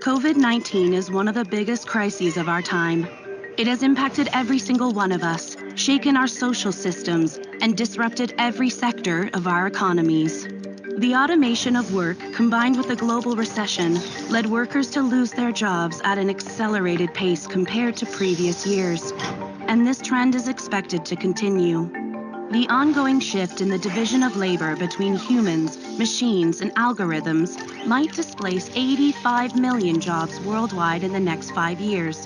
COVID-19 is one of the biggest crises of our time. It has impacted every single one of us, shaken our social systems, and disrupted every sector of our economies. The automation of work, combined with the global recession, led workers to lose their jobs at an accelerated pace compared to previous years. And this trend is expected to continue. The ongoing shift in the division of labor between humans, machines, and algorithms might displace 85 million jobs worldwide in the next 5 years,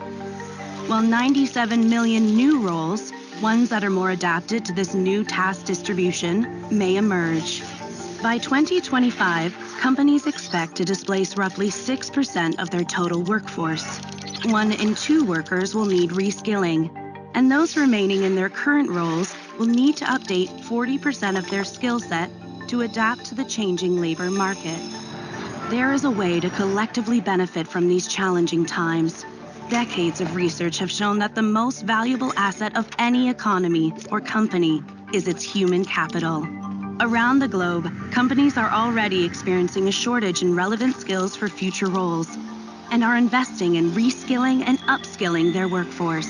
while 97 million new roles, ones that are more adapted to this new task distribution, may emerge. By 2025, companies expect to displace roughly 6% of their total workforce. 1 in 2 workers will need reskilling, and those remaining in their current roles will need to update 40% of their skill set to adapt to the changing labor market. There is a way to collectively benefit from these challenging times. Decades of research have shown that the most valuable asset of any economy or company is its human capital. Around the globe, companies are already experiencing a shortage in relevant skills for future roles and are investing in reskilling and upskilling their workforce.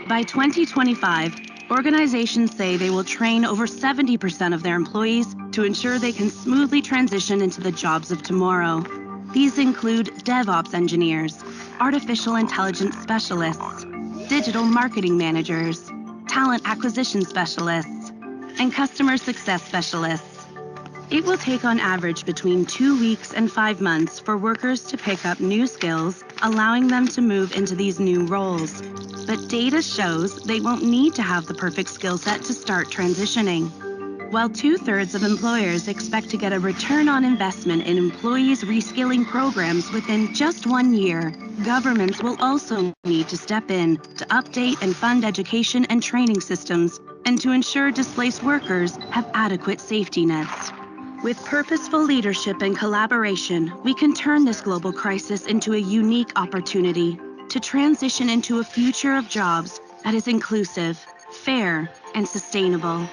By 2025, organizations say they will train over 70% of their employees to ensure they can smoothly transition into the jobs of tomorrow. These include DevOps engineers, artificial intelligence specialists, digital marketing managers, talent acquisition specialists, and customer success specialists. It will take on average between 2 weeks and 5 months for workers to pick up new skills, allowing them to move into these new roles. But data shows they won't need to have the perfect skill set to start transitioning. While 2/3 of employers expect to get a return on investment in employees' reskilling programs within just 1 year, governments will also need to step in to update and fund education and training systems and to ensure displaced workers have adequate safety nets. With purposeful leadership and collaboration, we can turn this global crisis into a unique opportunity to transition into a future of jobs that is inclusive, fair, and sustainable.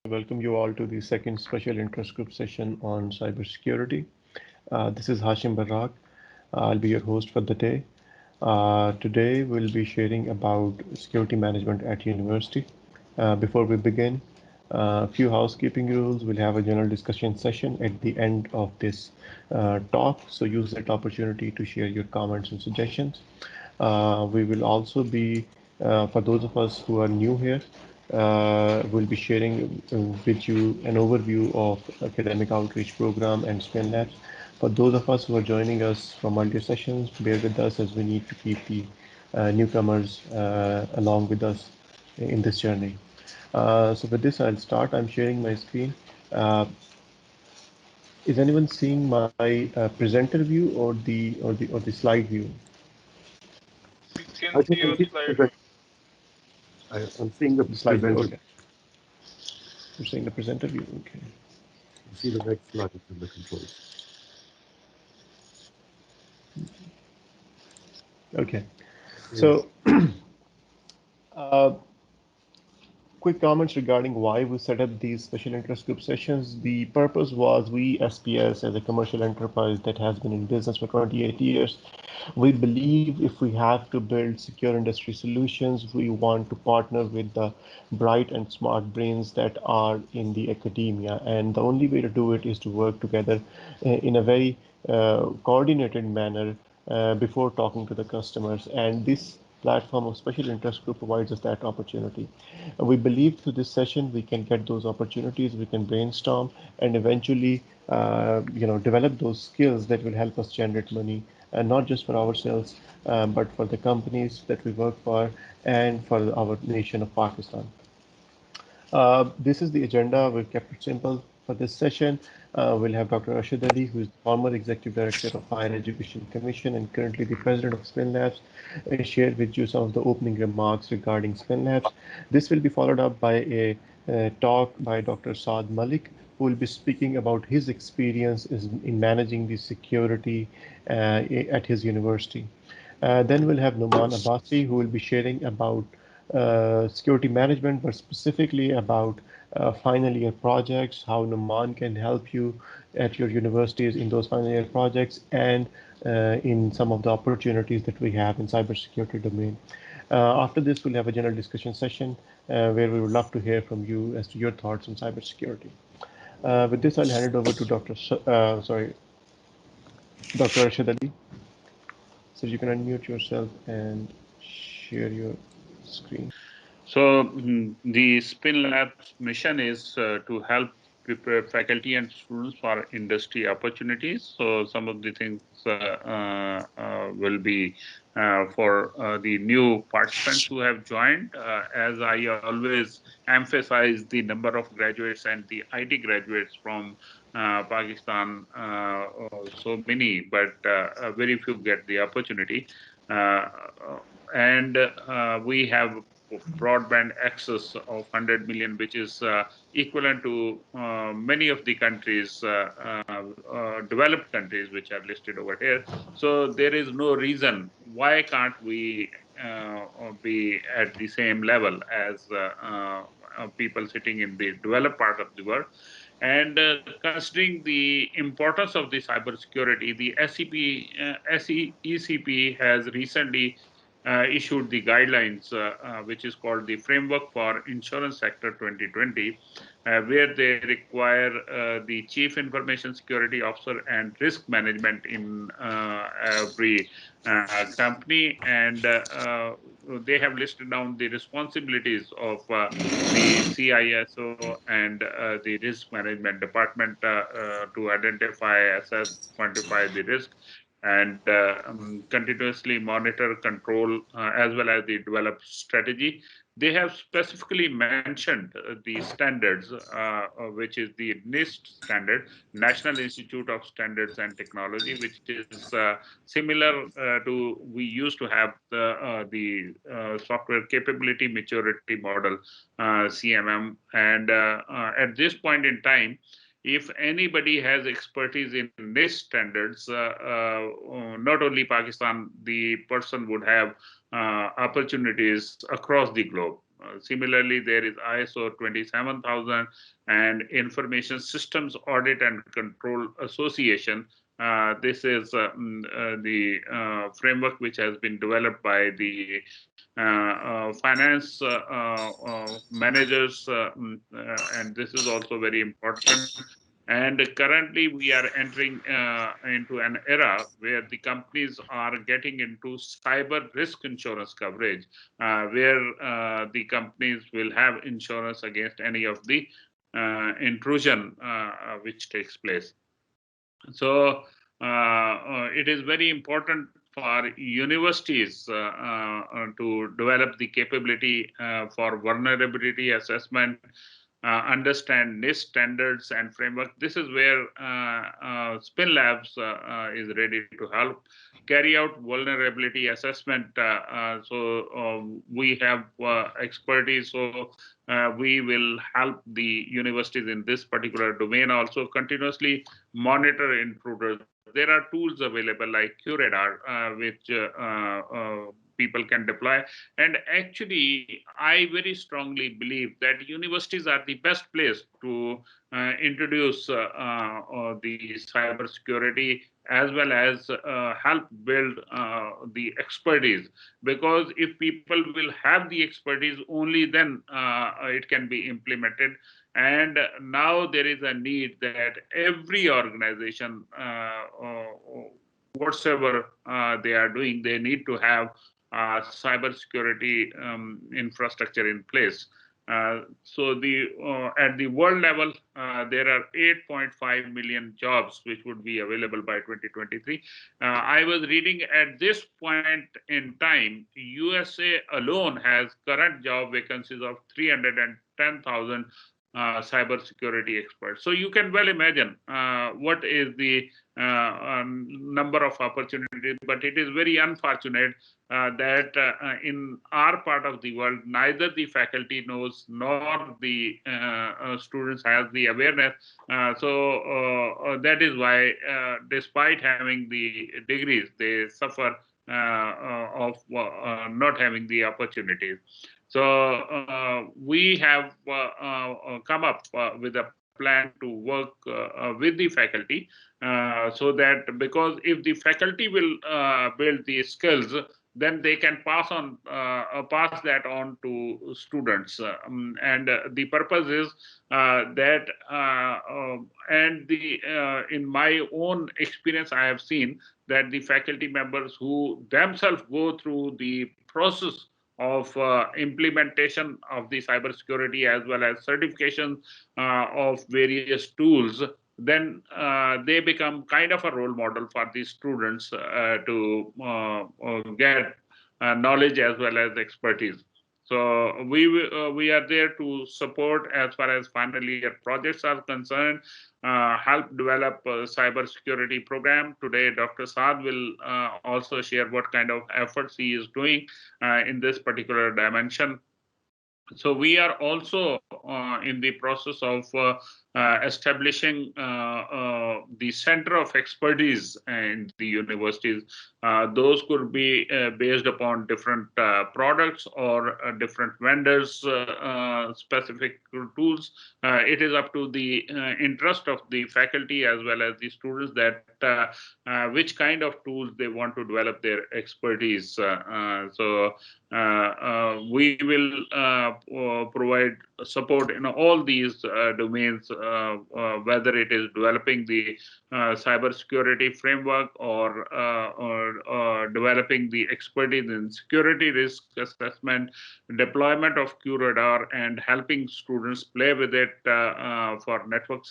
Welcome you all to the second special interest group session on cybersecurity. This is Hashim Barraq. I'll be your host for the day. Today we'll be sharing about security management at university. Before we begin, a few housekeeping rules. We'll have a general discussion session at the end of this talk, so use that opportunity to share your comments and suggestions. We will also be, for those of us who are new here, we'll be sharing with you an overview of academic outreach program and SPINN Labs. For those of us who are joining us from earlier sessions, bear with us as we need to keep the newcomers along with us in this journey. So with this, I'll start. I'm sharing my screen. Is anyone seeing my presenter view or the slide view? We can I see think your slide view. I'm seeing the The slide view. presenter. Okay. You're seeing the presenter view. Okay. You see the next slide in the controls. Okay. Yes. So, uh, quick comments regarding why we set up these special interest group sessions. The purpose was we, SPS, as a commercial enterprise that has been in business for 28 years, we believe if we have to build secure industry solutions, we want to partner with the bright and smart brains that are in the academia. And the only way to do it is to work together in a very coordinated manner before talking to the customers. And this platform of special interest group provides us that opportunity. We believe through this session we can get those opportunities, we can brainstorm, and eventually, develop those skills that will help us generate money, and not just for ourselves, but for the companies that we work for and for our nation of Pakistan. This is the agenda. We've kept it simple for this session. We'll have Dr. Arshad Ali, who is the former Executive Director of Higher Education Commission and currently the President of SPINN Labs, share with you some of the opening remarks regarding SPINN Labs. This will be followed up by a talk by Dr. Saad Malik, who will be speaking about his experience in managing the security at his university. Then we'll have Nauman Abbasi, who will be sharing about security management, but specifically about final year projects, how Nauman can help you at your universities in those final year projects, and in some of the opportunities that we have in cybersecurity domain. After this, we'll have a general discussion session where we would love to hear from you as to your thoughts on cybersecurity. With this, I'll hand it over to Dr. Arshad Ali. So you can unmute yourself and share your screen. So the SPINN Labs mission is to help prepare faculty and students for industry opportunities. So some of the things will be for the new participants who have joined. As I always emphasize, the number of graduates and the IT graduates from Pakistan, so many, but very few get the opportunity. And we have broadband access of 100 million, which is equivalent to many of the countries, developed countries, which are listed over here. So there is no reason why can't we be at the same level as people sitting in the developed part of the world. And considering the importance of the cybersecurity, the ECP has recently issued the guidelines, which is called the Framework for Insurance Sector 2020, where they require the Chief Information Security Officer and risk management in every company. And they have listed down the responsibilities of the CISO and the risk management department to identify, assess, quantify the risk, and continuously monitor, control, as well as the develop strategy. They have specifically mentioned the standards, which is the NIST standard, National Institute of Standards and Technology, which is similar to we used to have the software capability maturity model, CMM. And at this point in time, if anybody has expertise in NIST standards, not only Pakistan, the person would have opportunities across the globe. Similarly, there is ISO 27000 and Information Systems Audit and Control Association. This is the framework which has been developed by the finance managers, and this is also very important. And currently, we are entering into an era where the companies are getting into cyber risk insurance coverage, where the companies will have insurance against any of the intrusion which takes place. So it is very important for universities to develop the capability for vulnerability assessment, understand NIST standards and framework. This is where SPINN Labs is ready to help carry out vulnerability assessment. So we have expertise, so we will help the universities in this particular domain, also continuously monitor intruders. There are tools available like QRadar, which people can deploy. And actually, I very strongly believe that universities are the best place to introduce the cybersecurity as well as help build the expertise. Because if people will have the expertise, only then it can be implemented. And now there is a need that every organization, whatsoever they are doing, they need to have cybersecurity infrastructure in place. So at the world level, there are 8.5 million jobs which would be available by 2023. I was reading at this point in time, USA alone has current job vacancies of 310,000 cybersecurity experts. So you can well imagine what is the number of opportunities, but it is very unfortunate that in our part of the world, neither the faculty knows nor the students have the awareness. That is why, despite having the degrees, they suffer of not having the opportunities. So we have come up with a plan to work with the faculty so that, because if the faculty will build the skills, then they can pass that on to students. And the purpose is that, in my own experience, I have seen that the faculty members who themselves go through the process of implementation of the cybersecurity as well as certification of various tools, then they become kind of a role model for the students to get knowledge as well as expertise. So we are there to support as far as final year projects are concerned, help develop a cybersecurity program. Today, Dr. Saad will also share what kind of efforts he is doing in this particular dimension. So we are also in the process of establishing the center of expertise in the universities. Those could be based upon different products or different vendors' specific tools. It is up to the interest of the faculty as well as the students that which kind of tools they want to develop their expertise. So we will provide support in all these domains, whether it is developing the cybersecurity framework or developing the expertise in security risk assessment, deployment of QRadar, and helping students play with it for network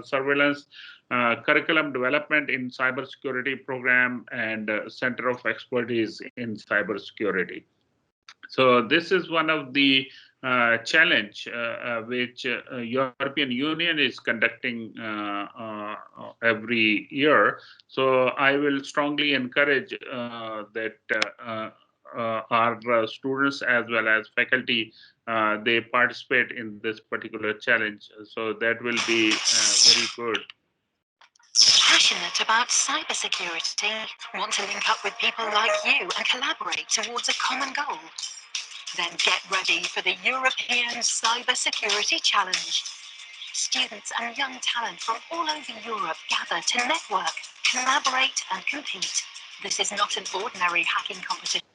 surveillance, curriculum development in cybersecurity program, and center of expertise in cybersecurity. So this is one of the challenge which European Union is conducting every year. So I will strongly encourage that our students as well as faculty, they participate in this particular challenge. So that will be very good. Passionate about cybersecurity, want to link up with people like you and collaborate towards a common goal? Then get ready for the European Cybersecurity Challenge. Students and young talent from all over Europe gather to network, collaborate and compete. This is not an ordinary hacking competition.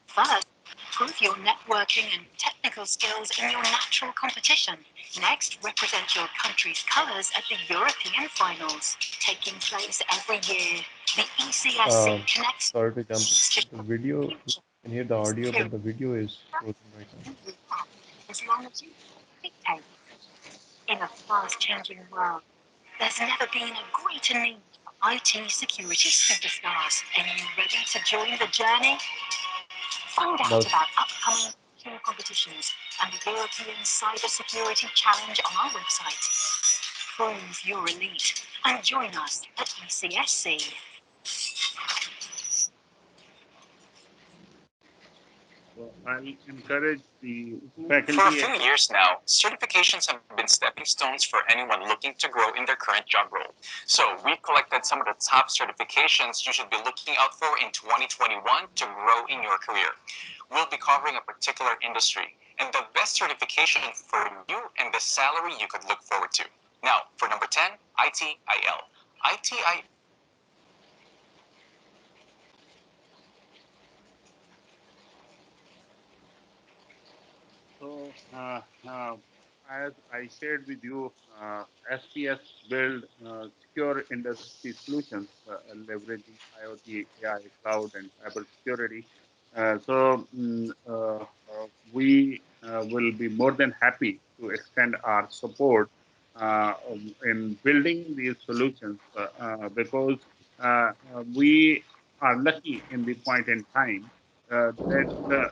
First, prove your networking and technical skills in your natural competition. Next, represent your country's colours at the European finals, taking place every year. The ECSC connects... Sorry to jump. The video, you can hear the audio, but the video is frozen right now. As long as you dictate. In a fast-changing world, there's never been a greater need for IT security superstars. Are you ready to join the journey? Find out about upcoming competitions and the European Cybersecurity Challenge on our website. Prove you're elite and join us at ECSC. So I encourage the For a faculty. few years now, certifications have been stepping stones for anyone looking to grow in their current job role. So we've collected some of the top certifications you should be looking out for in 2021 to grow in your career. We'll be covering a particular industry and the best certification for you and the salary you could look forward to. Now, for number 10, ITIL. ITIL So, as I shared with you, SPS build secure industry solutions leveraging IoT, AI, cloud, and cybersecurity. We will be more than happy to extend our support in building these solutions because we are lucky in the point in time that the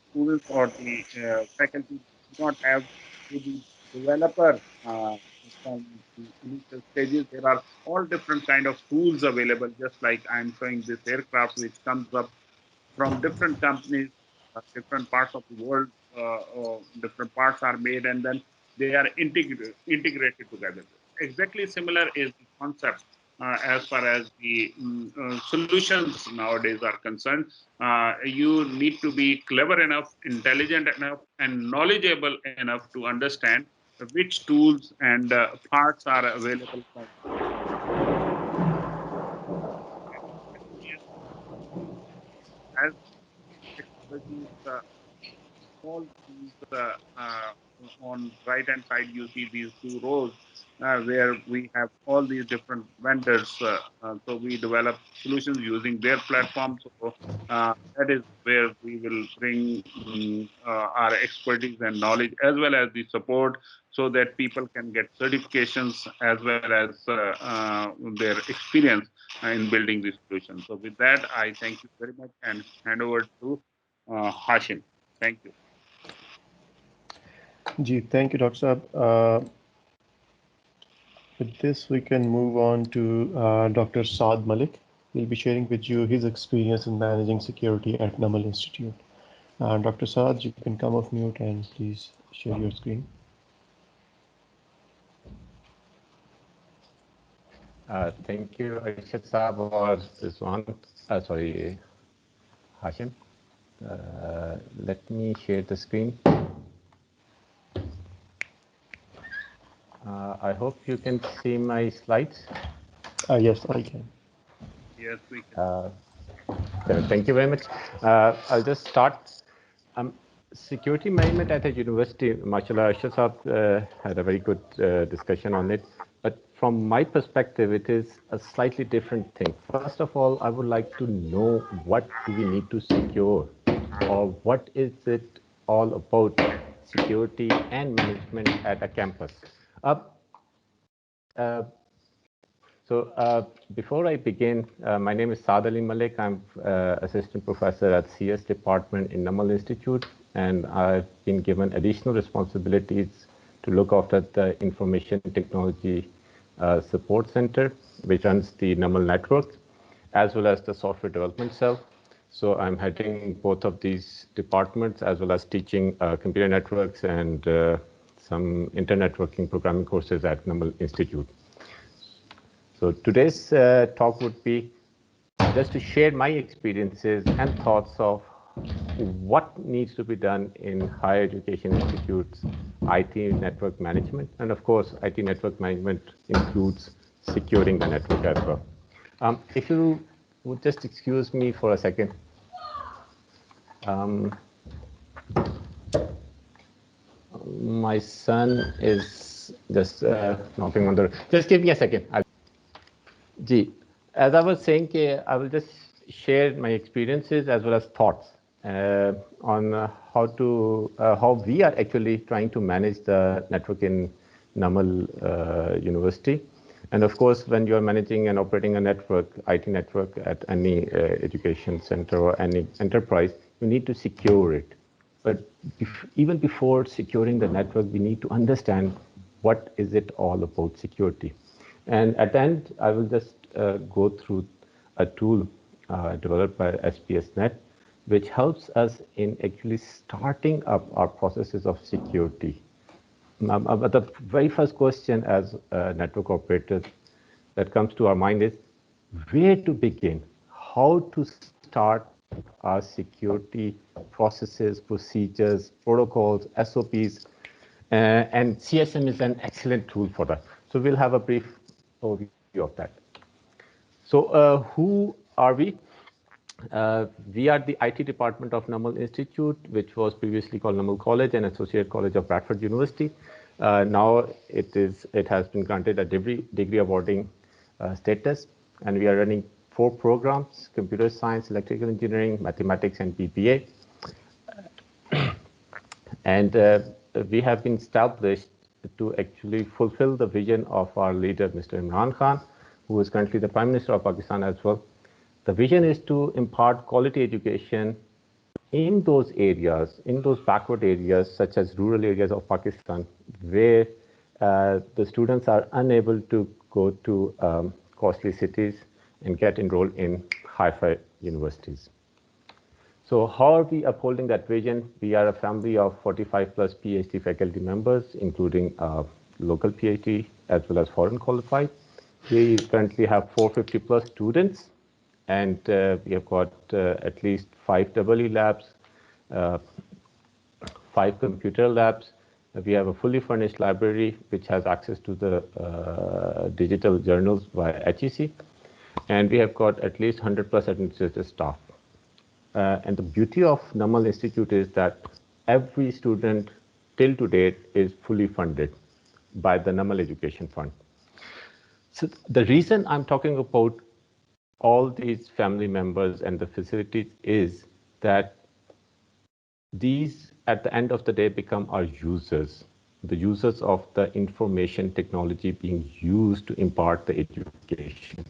students or the faculty do not have to be developer from the initial stages. There are all different kind of tools available, just like I'm showing this aircraft, which comes up from different companies, different parts of the world, different parts are made, and then they are integrated together. Exactly similar is the concept as far as the solutions nowadays are concerned. You need to be clever enough, intelligent enough, and knowledgeable enough to understand which tools and parts are available from as technologies all these on right hand side you see these two rows where we have all these different vendors so we develop solutions using their platform. So that is where we will bring our expertise and knowledge as well as the support so that people can get certifications as well as their experience in building these solutions. So with that, I thank you very much and hand over to Hashim. Thank you. Thank you, Dr. Saab. With this, we can move on to Dr. Saad Malik. He'll be sharing with you his experience in managing security at Nauman Institute. Dr. Saad, you can come off mute and please share your screen. Thank you, Arshad Saab, or sorry, Hashim. Let me share the screen. I hope you can see my slides. Yes, I can. Yes, we can. Thank you very much. I'll just start. Security management at a university, mashallah, Arshad Saab had a very good discussion on it. But from my perspective, it is a slightly different thing. First of all, I would like to know what do we need to secure, or what is it all about security and management at a campus. Before I begin, my name is Saad Malik. I'm assistant professor at CS department in Nauman Institute, and I've been given additional responsibilities to look after the information technology support center, which runs the Nauman network, as well as the software development cell. So I'm heading both of these departments, as well as teaching computer networks and some inter-networking programming courses at Nauman Institute. So today's talk would be just to share my experiences and thoughts of what needs to be done in higher education institutes, IT network management, and of course, IT network management includes securing the network as well. If you would just excuse me for a second. My son is just knocking on the door. Just give me a second. As I was saying, I will just share my experiences as well as thoughts on how we are actually trying to manage the network in Nauman University. And of course, when you are managing and operating a network, IT network at any education center or any enterprise, you need to secure it. But even before securing the network, we need to understand what is it all about security. And at the end, I will just go through a tool developed by SPSnet which helps us in actually starting up our processes of security. But the very first question as a network operator that comes to our mind is where to begin, how to start our security processes, procedures, protocols, SOPs, and CSM is an excellent tool for that. So we'll have a brief overview of that. So who are we? We are the IT department of Nauman Institute, which was previously called Nauman College and Associate College of Bradford University. Now it has been granted a degree awarding status, and we are running 4 programs: computer science, electrical engineering, mathematics, and BBA. And we have been established to actually fulfill the vision of our leader, Mr. Imran Khan, who is currently the Prime Minister of Pakistan as well. The vision is to impart quality education in those areas, in those backward areas, such as rural areas of Pakistan, where the students are unable to go to costly cities and get enrolled in hi-fi universities. So how are we upholding that vision? We are a family of 45 plus PhD faculty members, including local PhD as well as foreign qualified. We currently have 450 plus students, and we have got at least 5 EE labs, 5 computer labs. We have a fully furnished library which has access to the digital journals via HEC, and we have got at least 100 plus administrative staff. And the beauty of Nauman Institute is that every student till to date is fully funded by the Nauman Education Fund. So the reason I'm talking about all these family members and the facilities is that these, at the end of the day, become our users, the users of the information technology being used to impart the education.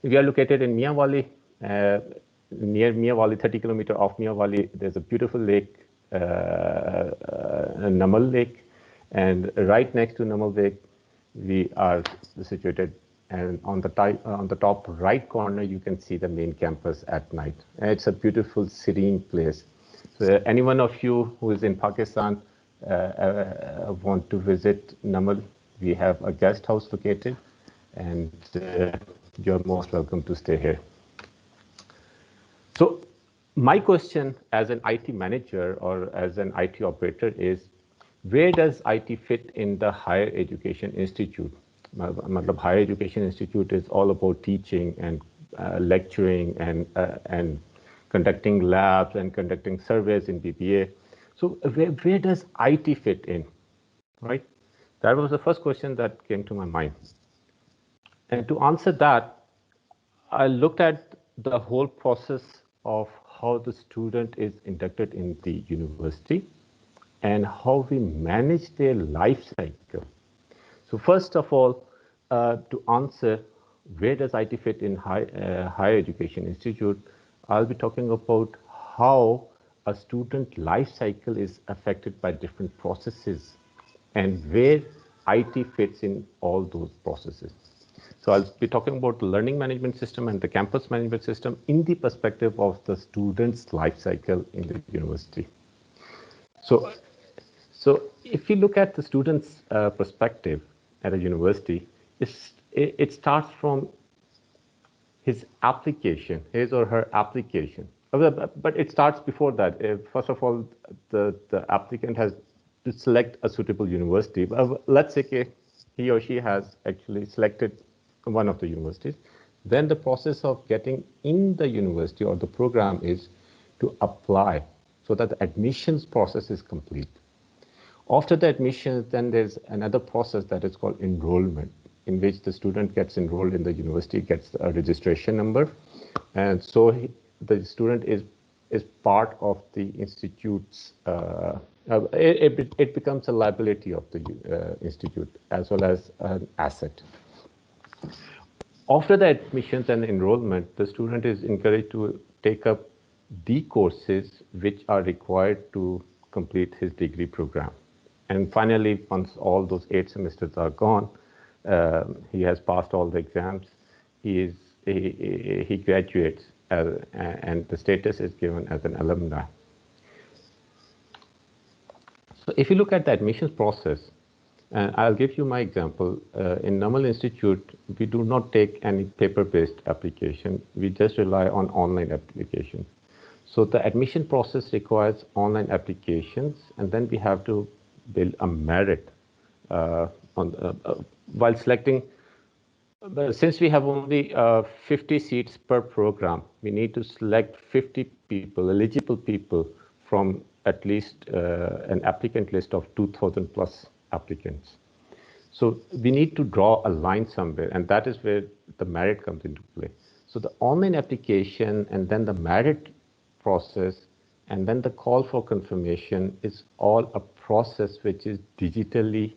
We are located in Mianwali, near Mianwali, 30 kilometers off Mianwali. There's a beautiful lake, Namal Lake, and right next to Namal Lake, we are situated. And on the top right corner, you can see the main campus at night. And it's a beautiful, serene place. So any one of you who is in Pakistan want to visit Namal, we have a guest house located, and you're most welcome to stay here. So my question as an IT manager or as an IT operator is, where does IT fit in the higher education institute? Higher education institute is all about teaching and lecturing and conducting labs and conducting surveys in BBA. So where does IT fit in, right? That was the first question that came to my mind. And to answer that, I looked at the whole process of how the student is inducted in the university and how we manage their life cycle. So first of all, to answer where does IT fit in higher education institute, I'll be talking about how a student life cycle is affected by different processes and where IT fits in all those processes. So I'll be talking about the learning management system and the campus management system in the perspective of the student's life cycle in the university. So if you look at the student's perspective at a university, it starts from his application, his or her application. But it starts before that. First of all, the applicant has to select a suitable university. Let's say he or she has actually selected one of the universities. Then the process of getting in the university or the program is to apply so that the admissions process is complete. After the admissions, then there's another process that is called enrollment, in which the student gets enrolled in the university, gets a registration number. And so the student is part of the institute's, it becomes a liability of the institute as well as an asset. After the admissions and enrollment, the student is encouraged to take up the courses which are required to complete his degree program. And finally, once all those 8 semesters are gone, he has passed all the exams, he graduates. and the status is given as an alumni. So if you look at the admissions process, and I'll give you my example. In Nauman Institute, we do not take any paper-based application. We just rely on online application. So the admission process requires online applications, and then we have to build a merit while selecting. Since we have only 50 seats per program, we need to select 50 people, eligible people, from at least an applicant list of 2,000 plus applicants. So we need to draw a line somewhere, and that is where the merit comes into play. So the online application and then the merit process and then the call for confirmation is all a process which is digitally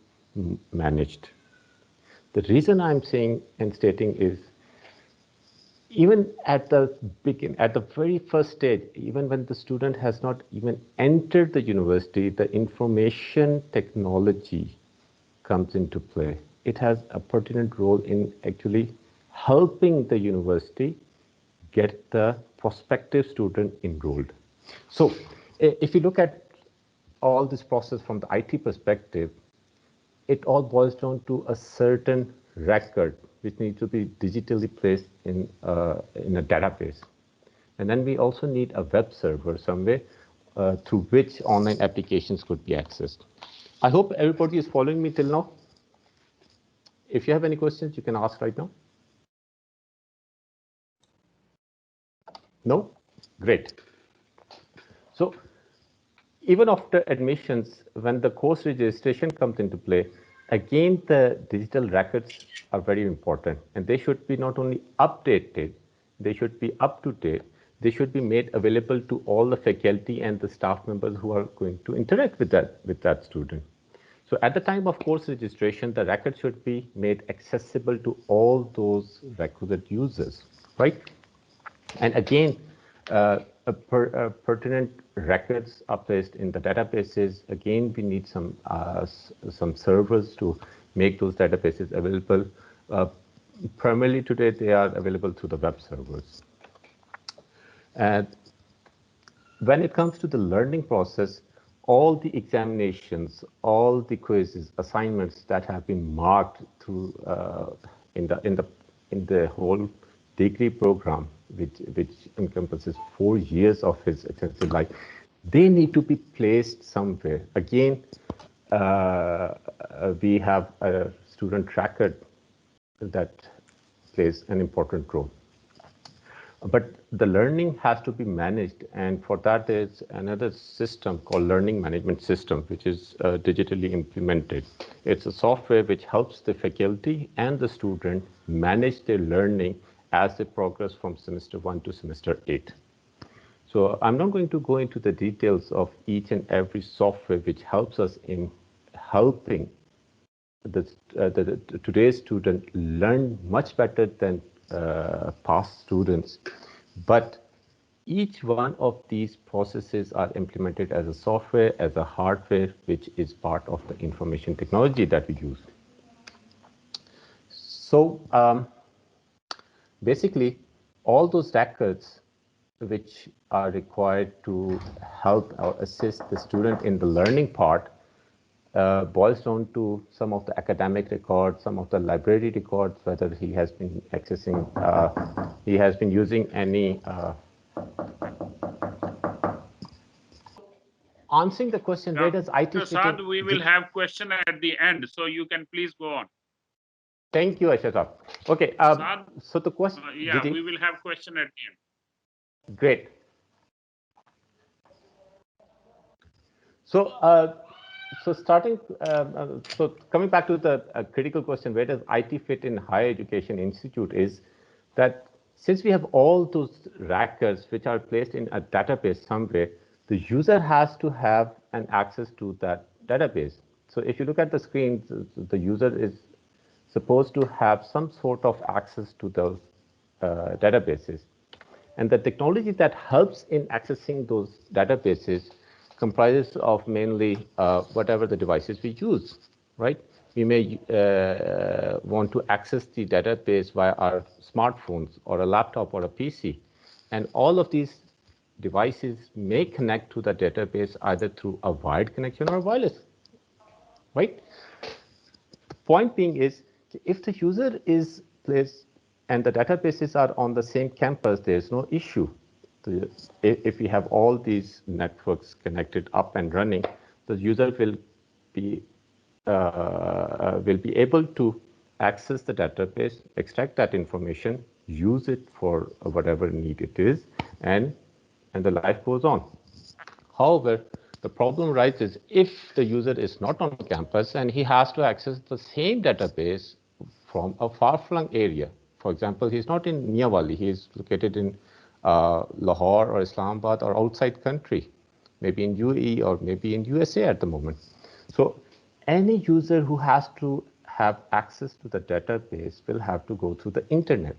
managed. The reason I'm saying and stating is even at the very first stage, even when the student has not even entered the university, the information technology comes into play. It has a pertinent role in actually helping the university get the prospective student enrolled. So if you look at all this process from the IT perspective, it all boils down to a certain record which needs to be digitally placed in a database. And then we also need a web server somewhere through which online applications could be accessed. I hope everybody is following me till now. If you have any questions, you can ask right now. No? Great. So even after admissions, when the course registration comes into play, again, the digital records are very important, and they should be not only updated, they should be up to date. They should be made available to all the faculty and the staff members who are going to interact with that student. So at the time of course registration, the record should be made accessible to all those requisite users, right? And again, pertinent records are placed in the databases. Again, we need some servers to make those databases available. Primarily today, they are available through the web servers. And when it comes to the learning process, all the examinations, all the quizzes, assignments that have been marked through in the whole degree program, which encompasses 4 years of his extensive life, they need to be placed somewhere. Again, we have a student tracker that plays an important role. But the learning has to be managed, and for that there's another system called learning management system, which is digitally implemented. It's a software which helps the faculty and the student manage their learning as they progress from semester 1 to semester 8. So I'm not going to go into the details of each and every software which helps us in helping today's student learn much better than past students, but each one of these processes are implemented as a software, as a hardware, which is part of the information technology that we use. So basically, all those records which are required to help or assist the student in the learning part boils down to some of the academic records, some of the library records, whether he has been accessing, he has been using any. Answering the question, where does IT fit Saad, in? we will have question at the end, so you can please go on. Thank you, Arshad. Okay, Saad, so the question. yeah, we will have question at the end. Great. So, so coming back to the critical question, where does IT fit in higher education institute, is that since we have all those records which are placed in a database somewhere, the user has to have an access to that database. So if you look at the screen, the user is supposed to have some sort of access to those databases. And the technology that helps in accessing those databases comprises of mainly whatever the devices we use, right? We may want to access the database via our smartphones or a laptop or a PC. And all of these devices may connect to the database either through a wired connection or wireless, right? The point being is, if the user is placed and the databases are on the same campus, there's no issue. If we have all these networks connected up and running, the user will be able to access the database, extract that information, use it for whatever need it is, and the life goes on. However, the problem arises if the user is not on campus and he has to access the same database from a far-flung area. For example, he's not in Miawali, he is located in Lahore or Islamabad or outside country, maybe in UAE or maybe in USA at the moment. So any user who has to have access to the database will have to go through the internet.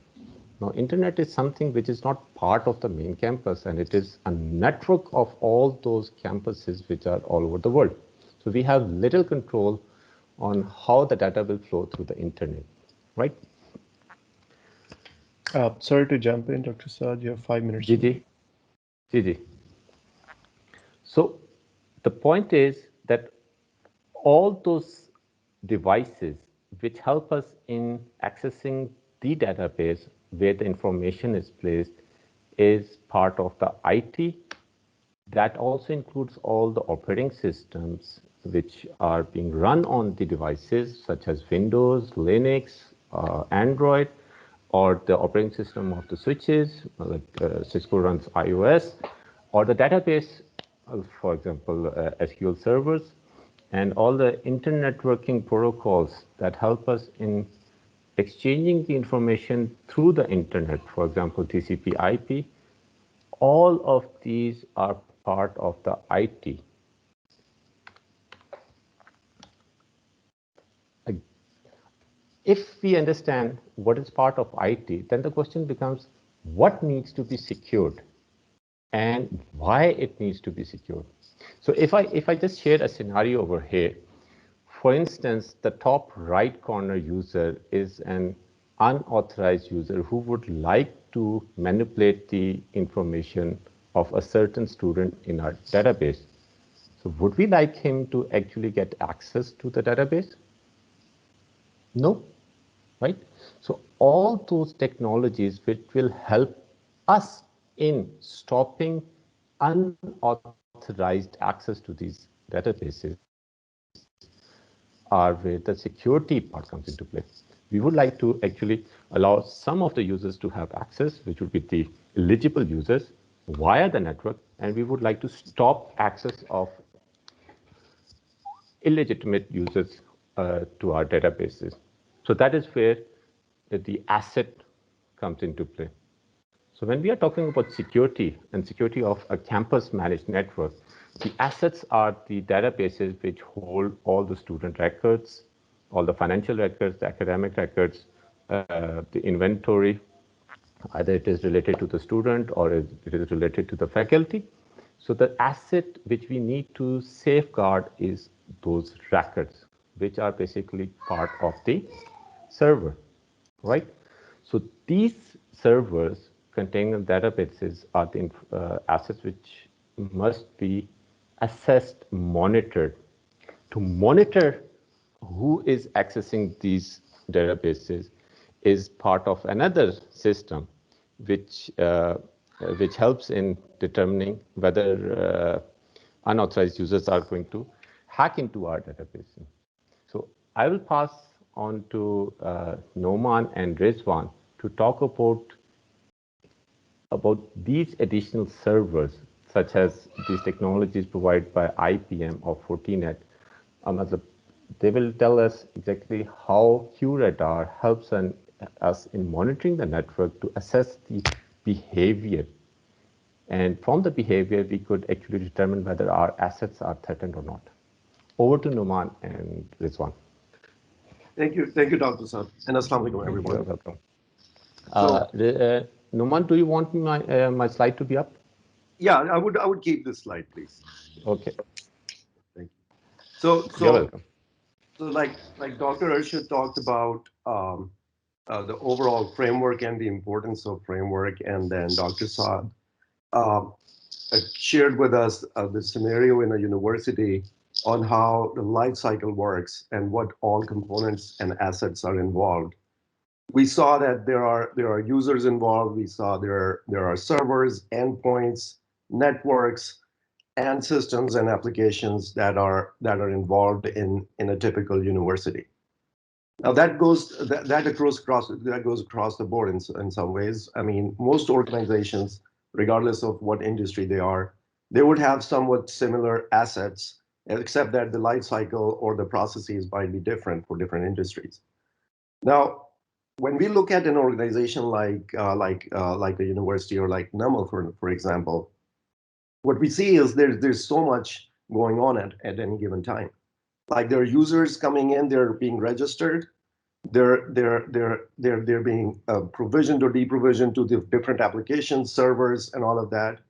Now, internet is something which is not part of the main campus, and it is a network of all those campuses which are all over the world. So we have little control on how the data will flow through the internet, right? Sorry to jump in, Dr. Saad, you have 5 minutes. Gigi. So the point is that all those devices which help us in accessing the database where the information is placed is part of the IT. That also includes all the operating systems which are being run on the devices such as Windows, Linux, Android, or the operating system of the switches, like Cisco runs iOS, or the database, for example, SQL servers, and all the internetworking protocols that help us in exchanging the information through the internet, for example, TCP/IP. All of these are part of the IT. If we understand what is part of IT, then the question becomes, what needs to be secured and why it needs to be secured? So if I just share a scenario over here, for instance, the top right corner user is an unauthorized user who would like to manipulate the information of a certain student in our database. So would we like him to actually get access to the database? No, right? So all those technologies which will help us in stopping unauthorized access to these databases are where the security part comes into play. We would like to actually allow some of the users to have access, which would be the eligible users via the network, and we would like to stop access of illegitimate users to our databases. So that is where the asset comes into play. So when we are talking about security and security of a campus managed network, the assets are the databases which hold all the student records, all the financial records, the academic records, the inventory, either it is related to the student or it is related to the faculty. So the asset which we need to safeguard is those records, which are basically part of the server, right? So these servers containing databases are the assets which must be assessed, monitored. To monitor who is accessing these databases is part of another system which helps in determining whether unauthorized users are going to hack into our database. So I will pass on to Nauman and Rizwan to talk about these additional servers, such as these technologies provided by IPM or Fortinet. They will tell us exactly how QRadar helps us in monitoring the network to assess the behavior. And from the behavior, we could actually determine whether our assets are threatened or not. Over to Nauman and Rizwan. Thank you, Dr. Saad, and assalamu alaikum, everyone. You're welcome. Nauman, do you want my slide to be up? Yeah, I would keep this slide, please. Okay. Thank you. So You're welcome. So like Dr. Arshad talked about the overall framework and the importance of framework, and then Dr. Saad uh, shared with us the scenario in a university on how the life cycle works and what all components and assets are involved. We saw that there are users involved. We saw there are servers, endpoints, networks, and systems and applications that are involved in a typical university. Now that goes across the board in some ways. I mean, most organizations, regardless of what industry they would have somewhat similar assets, except that the life cycle or the processes might be different for different industries. Now, when we look at an organization like a university or like NUML, for example, what we see is there's so much going on at any given time. Like there are users coming in, they're being registered, they're being provisioned or deprovisioned to the different applications, servers, and all of that.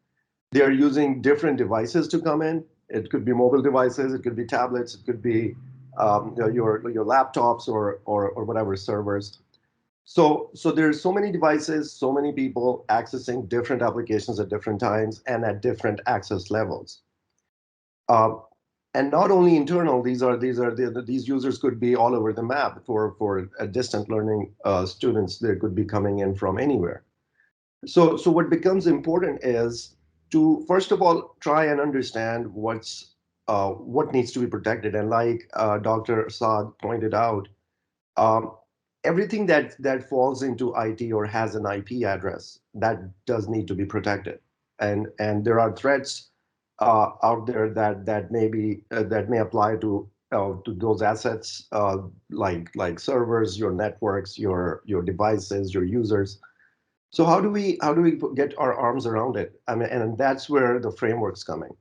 They're using different devices to come in. It could be mobile devices, it could be tablets, it could be your laptops or whatever servers. So there's so many devices, so many people accessing different applications at different times and at different access levels. And not only internal, these users could be all over the map for distant learning students. They could be coming in from anywhere. So what becomes important is to first of all try and understand what needs to be protected. And like Dr. Saad pointed out, everything that falls into IT or has an IP address that does need to be protected. And there are threats out there that may apply to those assets like servers, your networks, your devices, your users. So how do we get our arms around it? I mean, and that's where the framework's coming.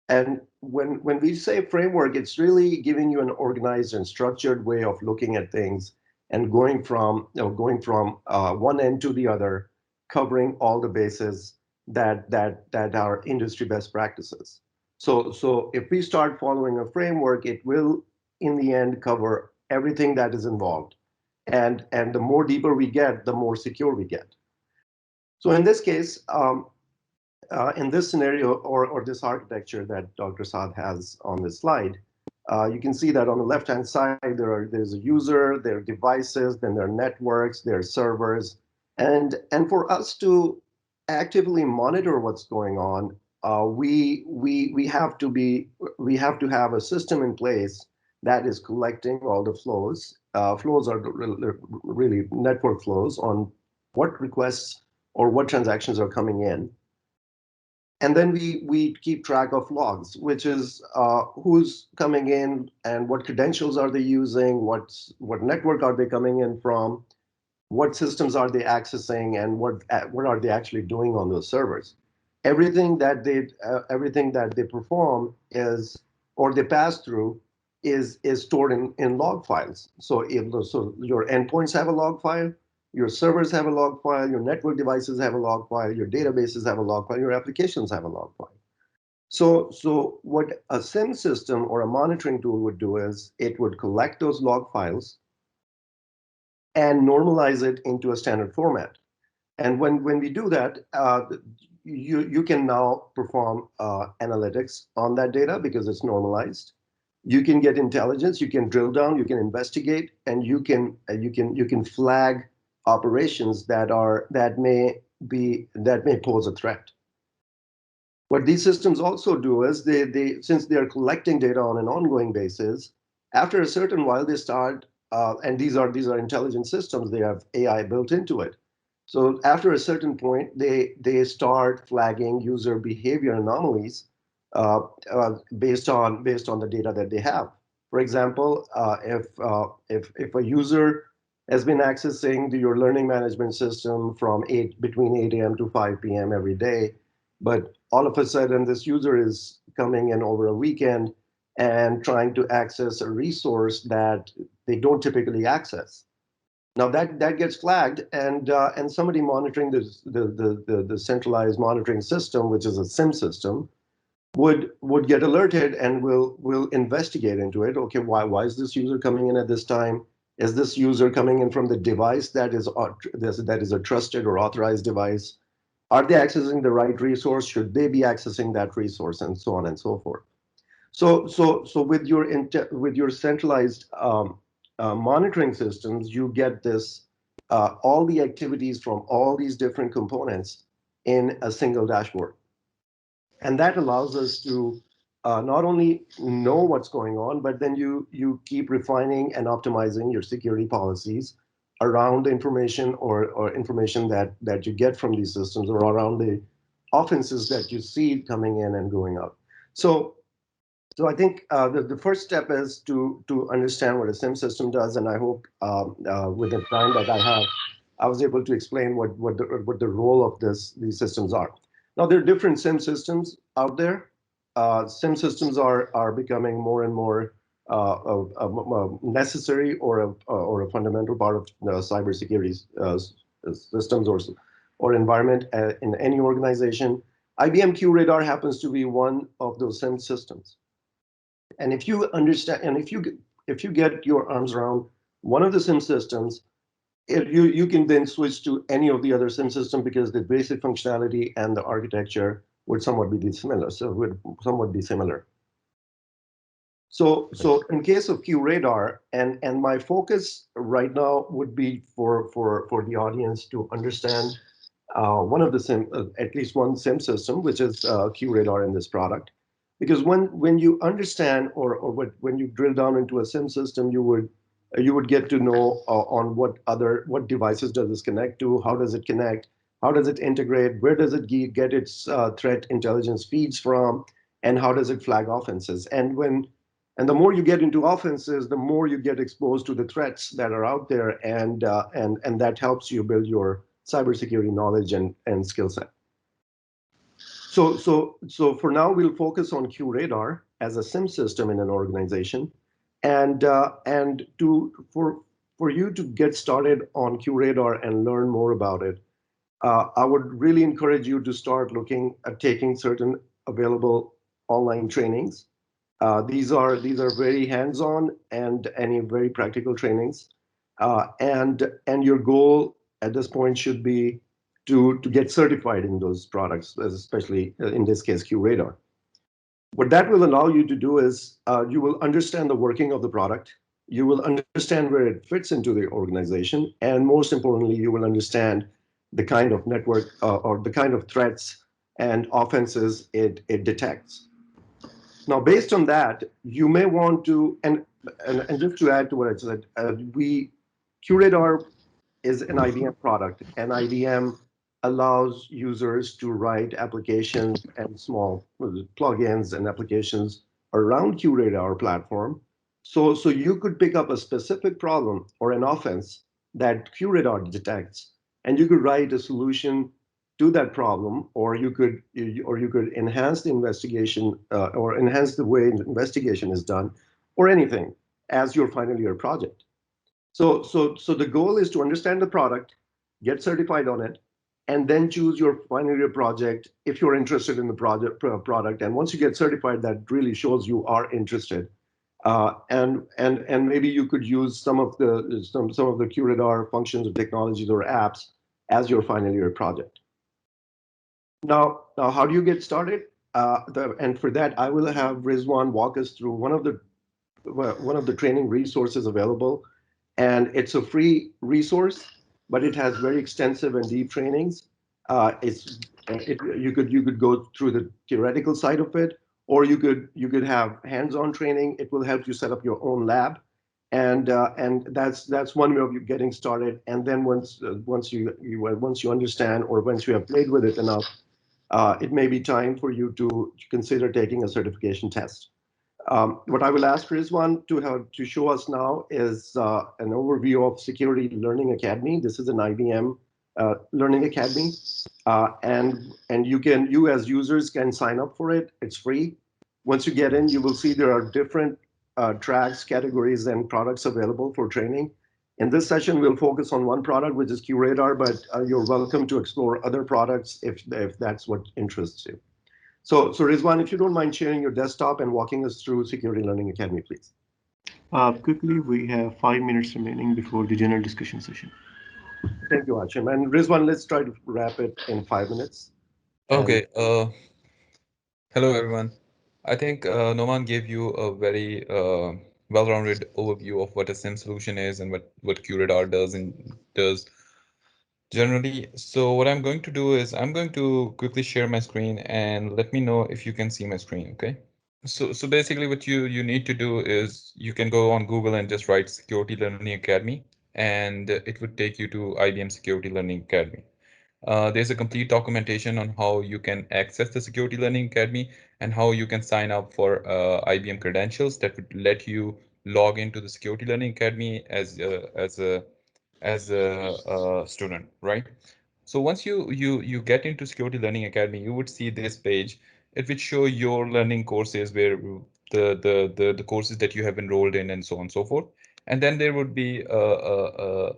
And when we say framework, it's really giving you an organized and structured way of looking at things and going from one end to the other, covering all the bases that are industry best practices. So if we start following a framework, it will in the end cover everything that is involved. And the more deeper we get, the more secure we get. So in this case, in this scenario or this architecture that Dr. Saad has on this slide, you can see that on the left-hand side, there's a user, there are devices, then there are networks, there are servers. And for us to actively monitor what's going on, we have to have a system in place that is collecting all the flows. Flows are really network flows on what requests or what transactions are coming in. And then we keep track of logs, which is who's coming in and what credentials are they using, what network are they coming in from, what systems are they accessing, and what are they actually doing on those servers. Everything that they perform is, or they pass through, is stored in log files. So your endpoints have a log file, your servers have a log file, your network devices have a log file, your databases have a log file, your applications have a log file. So what a SIM system or a monitoring tool would do is it would collect those log files and normalize it into a standard format. And when we do that, you can now perform analytics on that data because it's normalized. You can get intelligence, you can drill down, you can investigate, and you can flag operations that may pose a threat. What these systems also do is since they are collecting data on an ongoing basis, after a certain while they start, and these are intelligent systems, they have AI built into it. So after a certain point, they start flagging user behavior anomalies based on the data that they have. For example, if a user has been accessing your learning management system from between 8 a.m. to 5 p.m. every day, but all of a sudden this user is coming in over a weekend and trying to access a resource that they don't typically access. Now that gets flagged, and somebody monitoring the centralized monitoring system, which is a SIM system, would get alerted and will investigate into it. Okay, why is this user coming in at this time? Is this user coming in from the device that is a trusted or authorized device? Are they accessing the right resource? Should they be accessing that resource, and so on and so forth? So with your centralized monitoring systems, you get this all the activities from all these different components in a single dashboard, and that allows us to not only know what's going on, but then you keep refining and optimizing your security policies around information or information that you get from these systems, or around the offenses that you see coming in and going out. So I think the first step is to understand what a SIM system does, and I hope with the time that I have, I was able to explain what the role of these systems are. Now, there are different SIM systems out there. SIM systems are becoming more and more necessary, or a fundamental part of cybersecurity systems or environment in any organization. IBM QRadar happens to be one of those SIM systems. And if you understand, and if you get your arms around one of the SIM systems, you can then switch to any of the other SIM system, because the basic functionality and the architecture would somewhat be similar. So in case of QRadar, and my focus right now would be for the audience to understand one of the SIM, at least one SIM system, which is QRadar in this product. Because when you understand, or when you drill down into a SIM system, you would get to know on what devices does this connect to, how does it connect, how does it integrate, where does it get its threat intelligence feeds from, and how does it flag offenses. And the more you get into offenses, the more you get exposed to the threats that are out there, and that helps you build your cybersecurity knowledge and skill set. So for now, we'll focus on QRadar as a SIM system in an organization, and for you to get started on QRadar and learn more about it, I would really encourage you to start looking at taking certain available online trainings. These are very hands-on and very practical trainings, and your goal at this point should be to get certified in those products, especially in this case, QRadar. What that will allow you to do is you will understand the working of the product, you will understand where it fits into the organization, and most importantly, you will understand the kind of network or the kind of threats and offenses it detects. Now, based on that, you may want to, and just to add to what I said, QRadar is an IBM product, and IBM allows users to write applications and small plugins and applications around QRadar platform. So you could pick up a specific problem or an offense that QRadar detects, and you could write a solution to that problem, or you could enhance the investigation or enhance the way the investigation is done, or anything as your final year project. So the goal is to understand the product, get certified on it, and then choose your final year project if you're interested in the product. And once you get certified, that really shows you are interested. And maybe you could use some of the QRadar functions or technologies or apps as your final year project. Now how do you get started? And for that, I will have Rizwan walk us through one of the training resources available. And it's a free resource, but it has very extensive and deep trainings. You could go through the theoretical side of it, or you could have hands-on training. It will help you set up your own lab, and that's one way of you getting started. And then once you understand, or once you have played with it enough, it may be time for you to consider taking a certification test. What I will ask Rizwan to show us now is an overview of Security Learning Academy. This is an IBM Learning Academy, and you as users can sign up for it. It's free. Once you get in, you will see there are different tracks, categories, and products available for training. In this session, we'll focus on one product, which is QRadar, but you're welcome to explore other products if that's what interests you. So Rizwan, if you don't mind sharing your desktop and walking us through Security Learning Academy, please. Quickly, we have 5 minutes remaining before the general discussion session. Thank you, Hashim. And Rizwan, let's try to wrap it in 5 minutes. And Okay. Hello, everyone. I think Noman gave you a very well-rounded overview of what a SIM solution is and what QRadar does generally. So what I'm going to do is I'm going to quickly share my screen and let me know if you can see my screen. Okay. So basically, what you need to do is you can go on Google and just write Security Learning Academy, and it would take you to IBM Security Learning Academy. There's a complete documentation on how you can access the Security Learning Academy and how you can sign up for IBM credentials that would let you log into the Security Learning Academy as a student, right? So once you get into Security Learning Academy, you would see this page. It would show your learning courses where the courses that you have enrolled in and so on and so forth. And then there would be a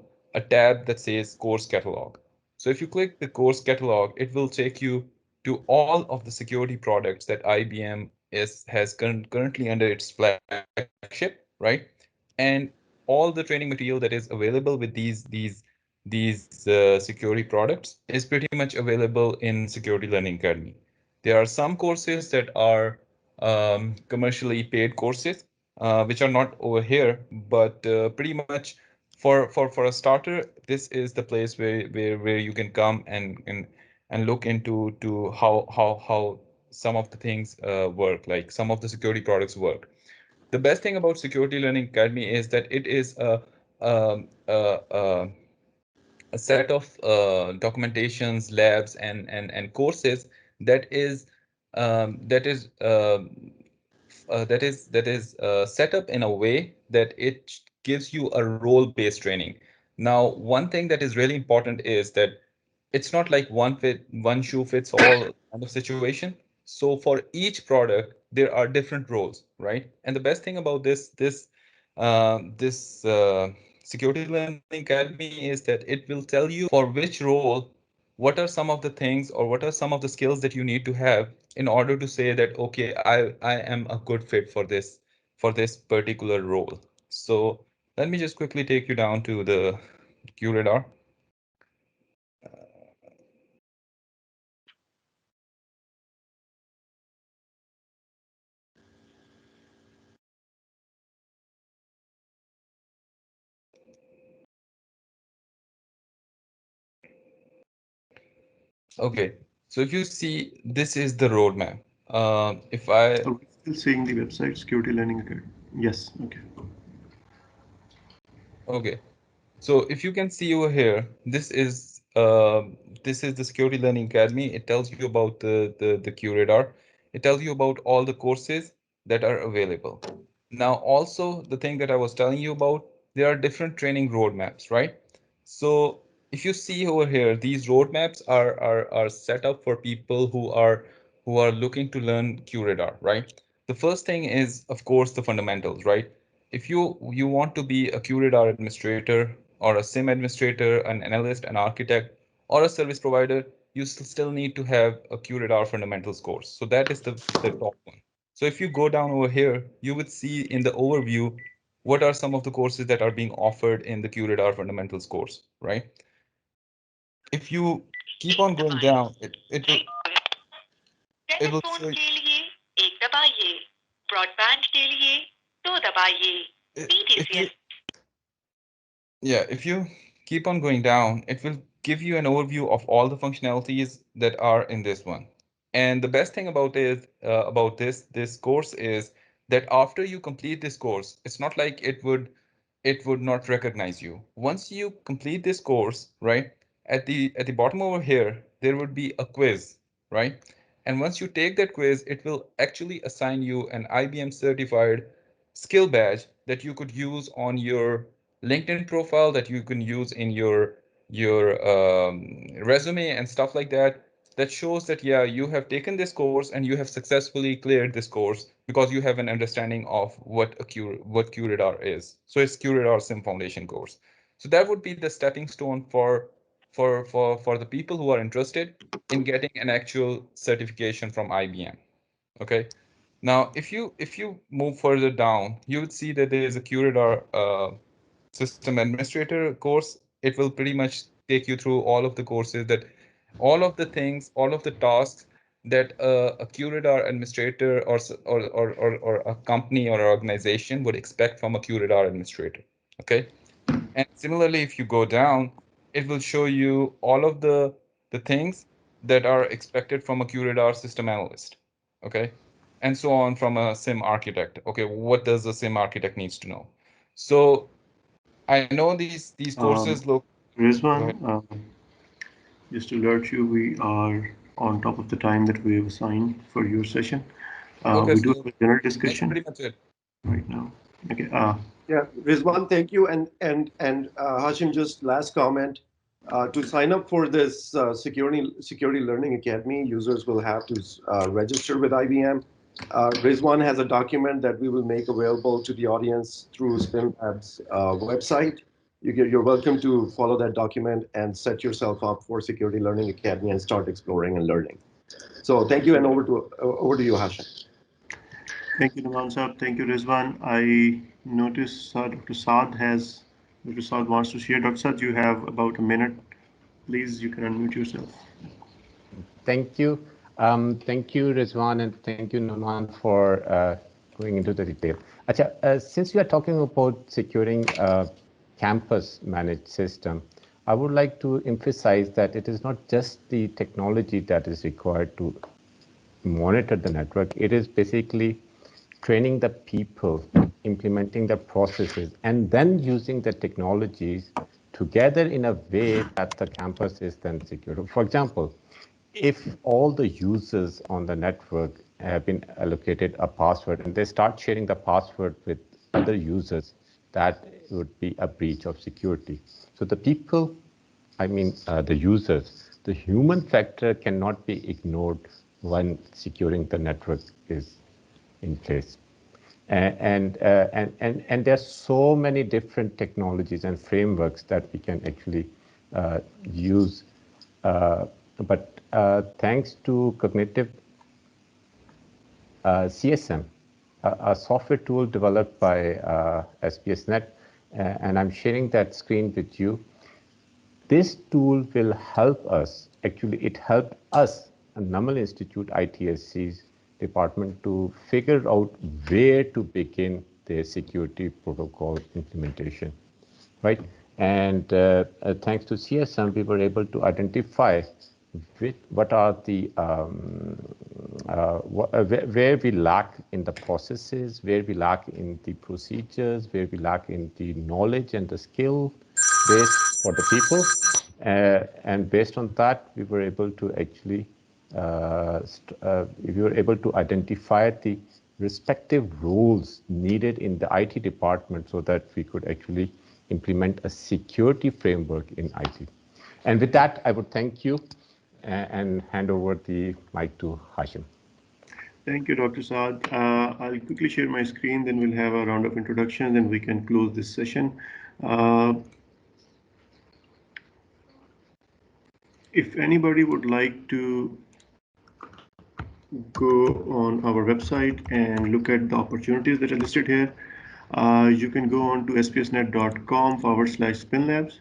tab that says course catalog. So if you click the course catalog, it will take you to all of the security products that IBM has currently under its flagship, right? And all the training material that is available with these security products is pretty much available in Security Learning Academy. There are some courses that are commercially paid courses, which are not over here, but pretty much for a starter, this is the place where you can come and look into to how some of the things work, like some of the security products work. The best thing about Security Learning Academy is that it is um, a, a, a set of documentations, labs, and courses that is um, that is um, set up in a way that it gives you a role-based training. Now, one thing that is really important is that it's not like one shoe fits all kind of situation. So for each product, there are different roles, right? And the best thing about this Security Learning Academy is that it will tell you for which role, what are some of the things or what are some of the skills that you need to have in order to say that, okay, I am a good fit for this particular role. So let me just quickly take you down to the QRadar. Okay, so if you see, this is the roadmap. If I, Are we still seeing the website, Security Learning Academy? Yes, okay. okay, so if you can see over here, this is the Security Learning Academy. It tells you about the QRadar. It tells you about all the courses that are available. Now, also the thing that I was telling you about, there are different training roadmaps, right? So if you see over here, these roadmaps are set up for people who are looking to learn QRadar, right? The first thing is, of course, the fundamentals, right? If you want to be a QRadar administrator or a SIM administrator, an analyst, an architect, or a service provider, you still need to have a QRadar fundamentals course. So that is the top one. So if you go down over here, you would see in the overview what are some of the courses that are being offered in the QRadar fundamentals course, right? If you keep on going down, it will telephone show you, के लिए एक दबाइए, broadband के लिए दो दबाइए, if you BTCS Yeah, if you keep on going down, it will give you an overview of all the functionalities that are in this one. And the best thing about this course is that after you complete this course, it's not like it would not recognize you. Once you complete this course, right, at the bottom over here, there would be a quiz, right? And once you take that quiz, it will actually assign you an IBM certified skill badge that you could use on your LinkedIn profile, that you can use in your resume and stuff like that. That shows that, yeah, you have taken this course and you have successfully cleared this course because you have an understanding of what QRadar is. So it's QRadar Sim Foundation course. So that would be the stepping stone for the people who are interested in getting an actual certification from IBM. Okay. Now, if you move further down, you would see that there is a QRadar system administrator course. It will pretty much take you through all of the courses, that all of the things, all of the tasks that a QRadar administrator or a company or organization would expect from a QRadar administrator. Okay. And similarly, if you go down, it will show you all of the things that are expected from a QRadar system analyst. Okay. And so on from a SIM architect. Okay, what does a SIM architect needs to know? So I know these courses look. Rizwan, just to alert you, we are on top of the time that we have assigned for your session. Okay, We do so have a general that's discussion pretty much it. right now. Okay. Yeah, Rizwan, thank you. And Hashim, just last comment. To sign up for this Security Learning Academy, users will have to register with IBM. Rizwan has a document that we will make available to the audience through SPINN Labs website. You're welcome to follow that document and set yourself up for Security Learning Academy and start exploring and learning. So thank you, and over to you, Hashim. Thank you, Nauman Sahab. Thank you, Rizwan. I noticed Dr. Saad wants to share. Dr. Saad, you have about a minute. Please, you can unmute yourself. Thank you. Thank you, Rizwan, and thank you, Nauman, for going into the detail. Since we are talking about securing a campus managed system, I would like to emphasize that it is not just the technology that is required to monitor the network. It is basically training the people, implementing the processes, and then using the technologies together in a way that the campus is then secure. For example, if all the users on the network have been allocated a password and they start sharing the password with other users, that would be a breach of security. So the people, the users, the human factor cannot be ignored when securing the network is in place. And there are so many different technologies and frameworks that we can actually use. But thanks to cognitive CSM, a software tool developed by SPSNet, and I'm sharing that screen with you. This tool will help us, actually it helped us, Nauman Institute ITSC's department, to figure out where to begin their security protocol implementation, right? And thanks to CSM, we were able to identify what are the, where we lack in the processes, where we lack in the procedures, where we lack in the knowledge and the skill base for the people. And based on that, we were able to actually identify the respective roles needed in the IT department so that we could actually implement a security framework in IT. And with that, I would thank you and hand over the mic to Hashim. Thank you, Dr. Saad. I'll quickly share my screen, then we'll have a round of introductions and we can close this session. If anybody would like to go on our website and look at the opportunities that are listed here, you can go on to spsnet.com/SPINN Labs.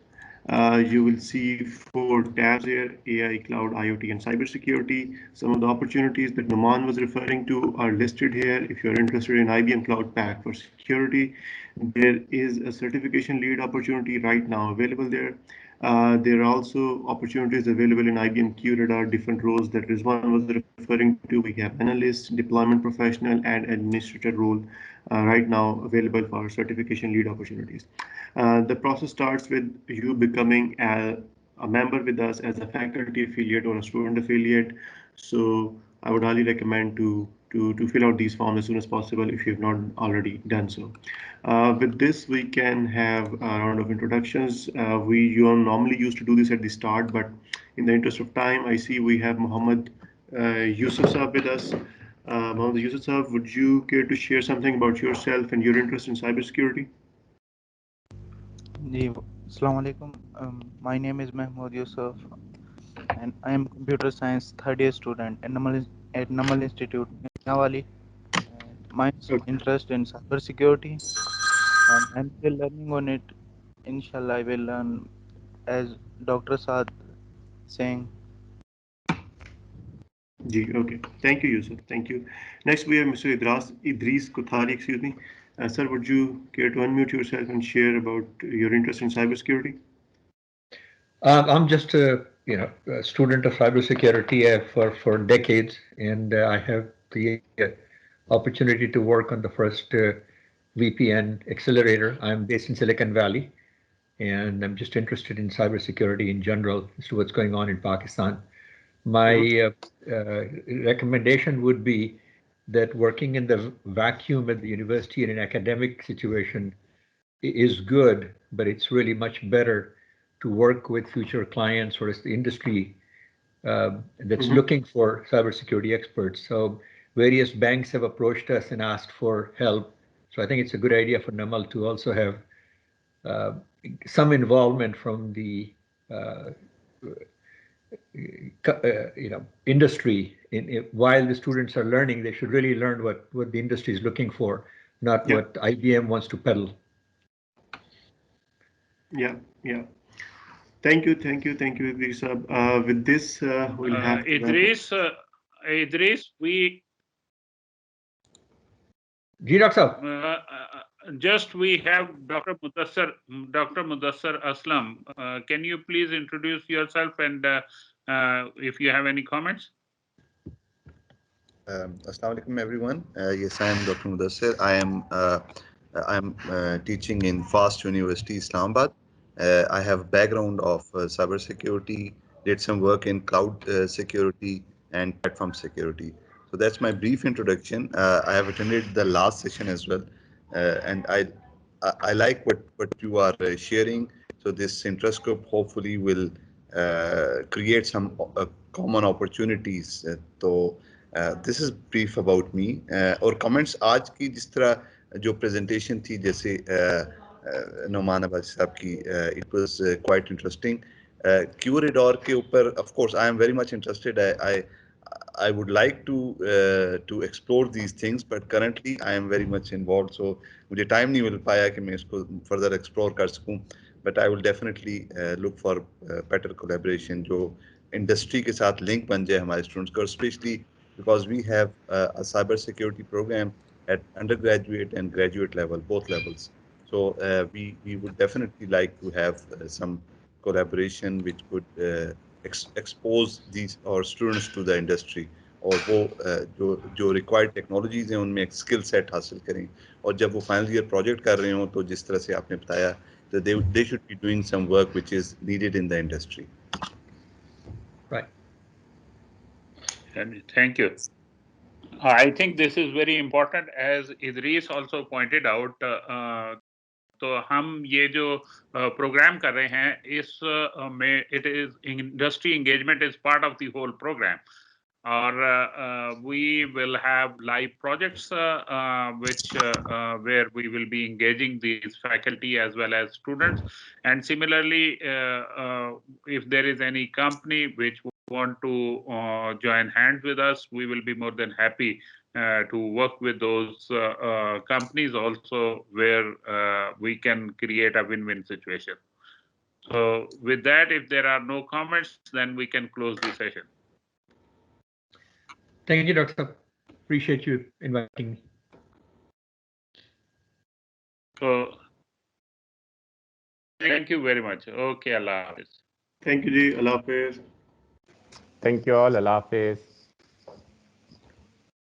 You will see 4 tabs here: AI, Cloud, IoT, and Cybersecurity. Some of the opportunities that Nauman was referring to are listed here. If you're interested in IBM Cloud Pak for security, there is a certification lead opportunity right now available there. There are also opportunities available in IBM QRadar, different roles that Rizwan was referring to. We have analyst, deployment professional, and administrator role right now available for certification lead opportunities. The process starts with you becoming a member with us as a faculty affiliate or a student affiliate. So I would highly recommend to fill out these forms as soon as possible if you've not already done so. With this, we can have a round of introductions. You normally used to do this at the start, but in the interest of time, I see we have Muhammad Yusuf Saab with us. Muhammad Yusuf Saab, would you care to share something about yourself and your interest in cybersecurity? Assalamu alaikum. My name is Mahmoud Yusuf, and I am computer science third year student at Nauman Institute, Nawali. my interest in cybersecurity. I'm still learning on it. Inshallah, I will learn as Dr. Saad saying. Okay. Thank you, Yusuf. Thank you. Next, we have Mr. Idris Kothari, excuse me. Sir, would you care to unmute yourself and share about your interest in cybersecurity? I'm just a student of cybersecurity for decades, and I have the opportunity to work on the first VPN accelerator. I'm based in Silicon Valley, and I'm just interested in cybersecurity in general as to what's going on in Pakistan. My recommendation would be that working in the vacuum at the university in an academic situation is good, but it's really much better to work with future clients or as the industry that's looking for cybersecurity experts. So various banks have approached us and asked for help. So I think it's a good idea for NAMAL to also have some involvement from the industry. While the students are learning, they should really learn what the industry is looking for, not what IBM wants to peddle. Yeah. Thank you, Idris. With this, we'll have Idris, we just we have Dr. Mudassar Aslam. Can you please introduce yourself and if you have any comments? Assalamu alaikum, everyone. Yes, I am Dr. Mudassir. I am teaching in FAST University, Islamabad. I have background of cybersecurity, did some work in cloud security and platform security. So that's my brief introduction. I have attended the last session as well, and I like what you are sharing. So this interest group hopefully will create some common opportunities. This is brief about me और comments आज की जिस तरह जो presentation थी जैसे नौमान अब्बासी साहब की इट वाज क्वाइट इंटरेस्टिंग क्यूरेडोर के ऊपर of course I am very much interested I would like to explore these things, but currently I am very much involved, so मुझे time नहीं मिल पाया कि मैं इसको further explore कर सकूं, but I will definitely look for better collaboration जो industry के साथ link बन जाए हमारे students को, especially because we have a cybersecurity program at undergraduate and graduate level, both levels. So we would definitely like to have some collaboration which could expose these our students to the industry, और वो जो required technologies हैं उनमें एक skill set हासिल करें, और जब वो final year project कर रहे हों तो जिस तरह से आपने बताया, that they should be doing some work which is needed in the industry. Right. Thank you. I think this is very important, as Idris also pointed out. तो हम ये जो प्रोग्राम कर रहे हैं इस में it is industry engagement is part of the whole program, or we will have live projects which where we will be engaging these faculty as well as students, and similarly if there is any company which want to join hands with us, we will be more than happy to work with those companies also, where we can create a win-win situation. So with that, if there are no comments, then we can close the session. Thank you, Dr. Appreciate you inviting me. So thank you very much. Okay, Allah Hafiz. Thank you, Ji. Allah Hafiz. Thank you all. Allah Hafiz.